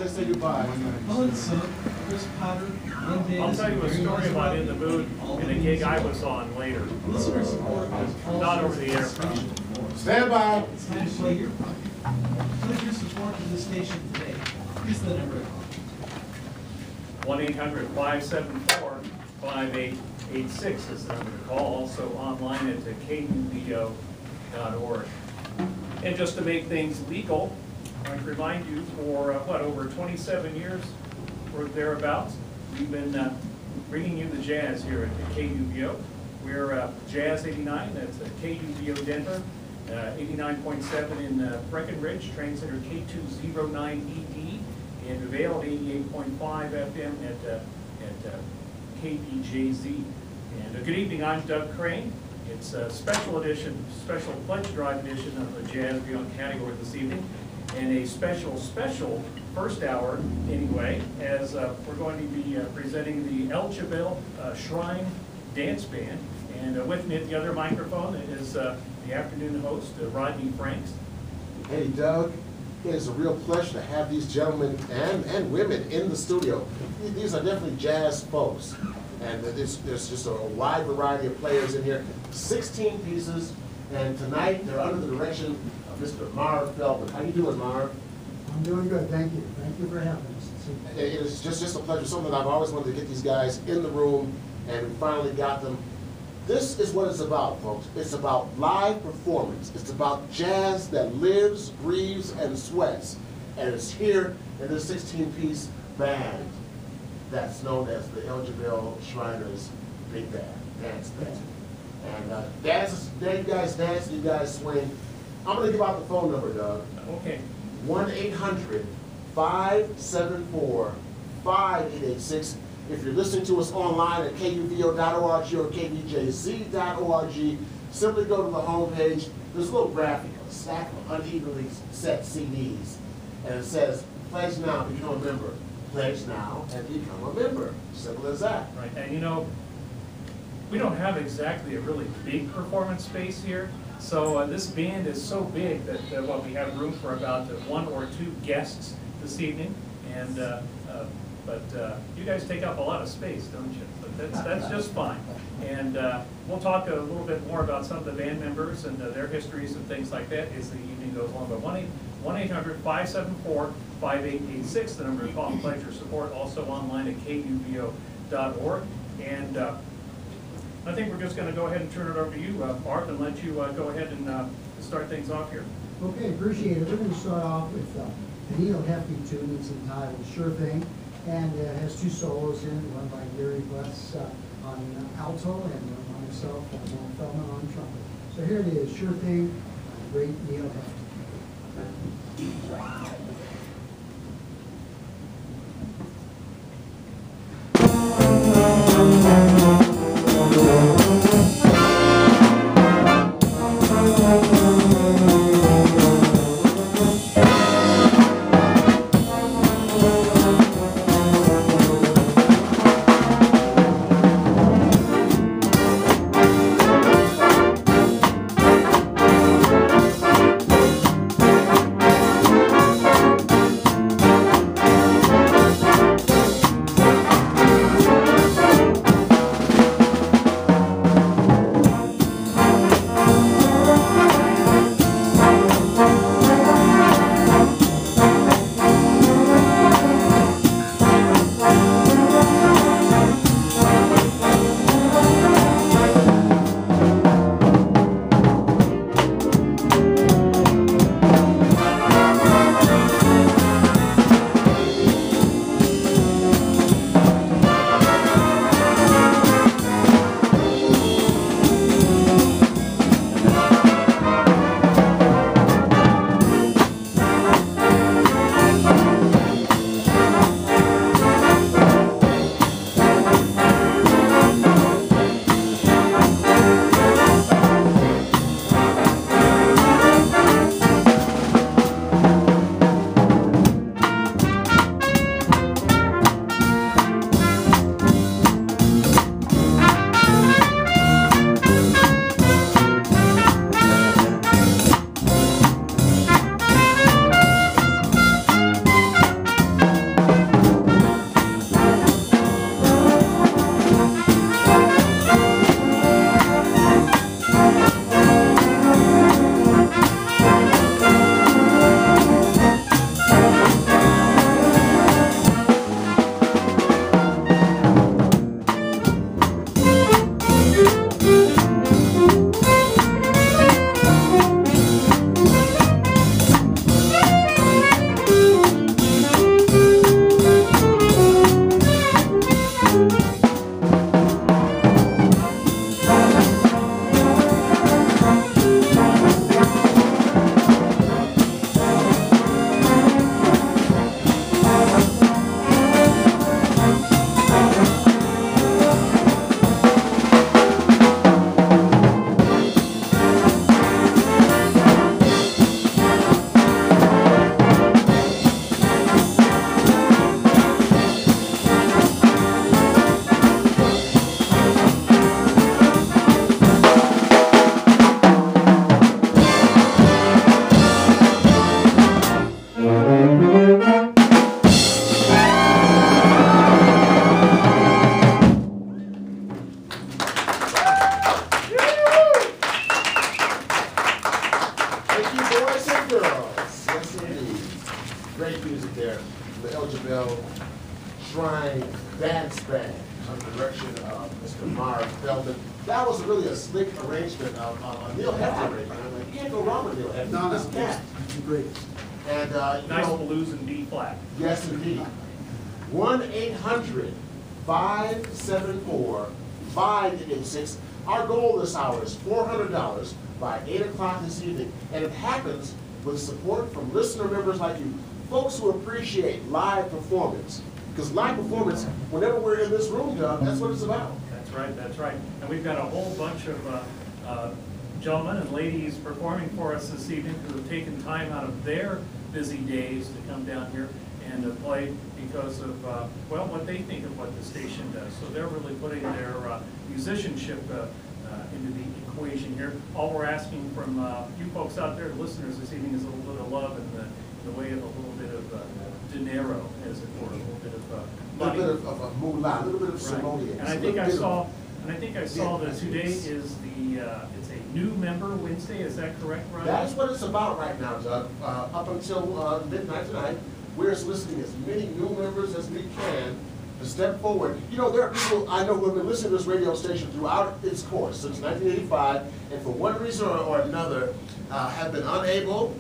as I say goodbye. Well, it's Chris Potter. I'll tell you a story about In the Mood in a gig I was on later. Listener support is Not over the air. Stand by. It's time to play your part. Pledge your support to the station today. Here's the number to call. 1-800-574-5886 is the number to call. Also online at KUVO.org. And just to make things legal, I want to remind you for, over 27 years or thereabouts, we've been bringing you the jazz here at the KUVO. We're Jazz 89, that's KUVO Denver, 89.7 in Breckenridge, Translator K209ED, and Vale 88.5 FM at KBJZ. And good evening, I'm Doug Crane. It's a special edition, special pledge drive edition of the Jazz Beyond category this evening, and a special first hour anyway, as we're going to be presenting the El Jebel Shrine Dance Band. And with me at the other microphone is the afternoon host, Rodney Franks. Hey, Doug. It is a real pleasure to have these gentlemen and women in the studio. These are definitely jazz folks. And there's just a wide variety of players in here. 16 pieces. And tonight they're under the direction of Mr. Marv Feldman. How you doing, Marv? I'm doing good, thank you. Thank you for having us. It is just a pleasure. Something that I've always wanted to get these guys in the room, and we finally got them. This is what it's about, folks. It's about live performance. It's about jazz that lives, breathes, and sweats. And it's here in this 16-piece band that's known as the El Jebel Shriners Big Band, Dance Band. And there you guys dance, you guys swing. I'm going to give out the phone number, Doug. Okay. 1-800-574-5886. If you're listening to us online at KUVO.org or KBJZ.org, simply go to the homepage. There's a little graphic, a stack of unevenly set CDs, and it says, pledge now, become a member. Pledge now and become a member. Simple as that. Right, and you know, we don't have exactly a really big performance space here, so this band is so big that we have room for about 1 or 2 guests this evening, and but you guys take up a lot of space, don't you? But that's just fine. And we'll talk a little bit more about some of the band members and their histories and things like that as the evening goes on. But 1-800-574-5886, the number to call and pledge your support, also online at KUVO.org. And I think we're just going to go ahead and turn it over to you, Marv, and let you go ahead and start things off here. Okay, appreciate it. We're going to start off with a Neal Hefti tune. It's entitled Sure Thing, and it has 2 solos in it, one by Gary Butts on alto and one by myself, Neal Feldman on trumpet. So here it is, Sure Thing, great Neal Hefti. there, the El Jebel Shrine Dance Band under the direction of Mr. Mara Feldman. That was really a slick arrangement of Neal Hefti arrangement. I mean, you can't go wrong with Neal Hefti. No, This cat. Great. And, Nice you know, blues in D flat. yes, indeed. 1-800-574-5886. Our goal this hour is $400 by 8 o'clock this evening. And it happens with support from listener members like you, folks who appreciate live performance. Because live performance, whenever we're in this room, Doug, that's what it's about. That's right, that's right. And we've got a whole bunch of gentlemen and ladies performing for us this evening who have taken time out of their busy days to come down here and to play because of, well, what they think of what the station does. So they're really putting their musicianship into the equation here. All we're asking from you folks out there, listeners this evening, is a little bit of love in the way of a little bit of dinero, as it were, a little bit of money. A little bit of a moolah, a little bit of Right. simoleons. And I think I saw that today is it's a new member Wednesday, is that correct, Ryan? That's what it's about right now, Doug. Up until midnight tonight, we're soliciting as many new members as we can to step forward. You know, there are people I know who have been listening to this radio station throughout its course since 1985, and for one reason or another have been unable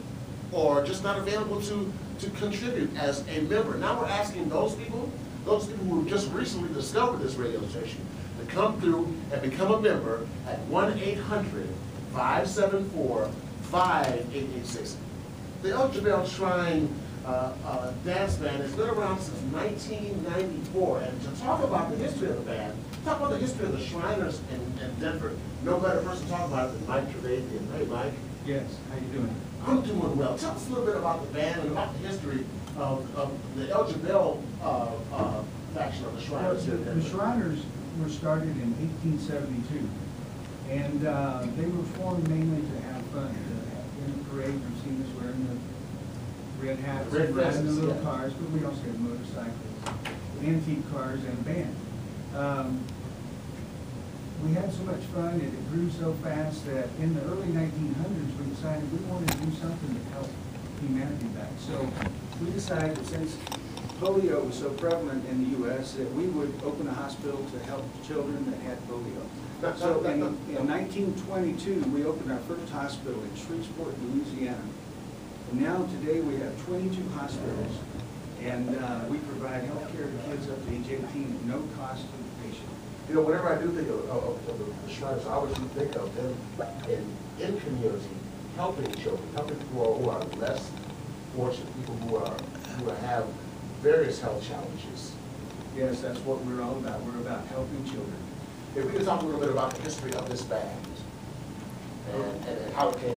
or just not available to contribute as a member. Now we're asking those people who just recently discovered this radio station, to come through and become a member at 1-800-574-5886. The El Jebel Shrine Dance Band has been around since 1994, and to talk about the history of the band, talk about the history of the Shriners in Denver, no better person to talk about it than Mike Trevathan. Hey, Mike. Yes, how you doing? I'm doing well. Tell us a little bit about the band and about the history of the El Jebel faction of the Shriners here in The Denver. Shriners were started in 1872, and they were formed mainly to have fun. In the parade, you've seen us wearing the red hats, Red and riding the vests, little yeah. cars, but we also had motorcycles, antique cars, and a band. We had so much fun, and it grew so fast that in the early 1900s, we decided we wanted to do something to help humanity back. So we decided that since polio was so prevalent in the U.S., that we would open a hospital to help children that had polio. So in 1922, we opened our first hospital in Shreveport, Louisiana. And now today we have 22 hospitals, and we provide health care to kids up to age 18 at no cost to the patient. You know, whenever I do think of the Shriners, I always do think of them in community, helping children, helping people who are less fortunate, people who have various health challenges. Yes, that's what we're all about. We're about helping children. If we could talk a little bit about the history of this band and how it came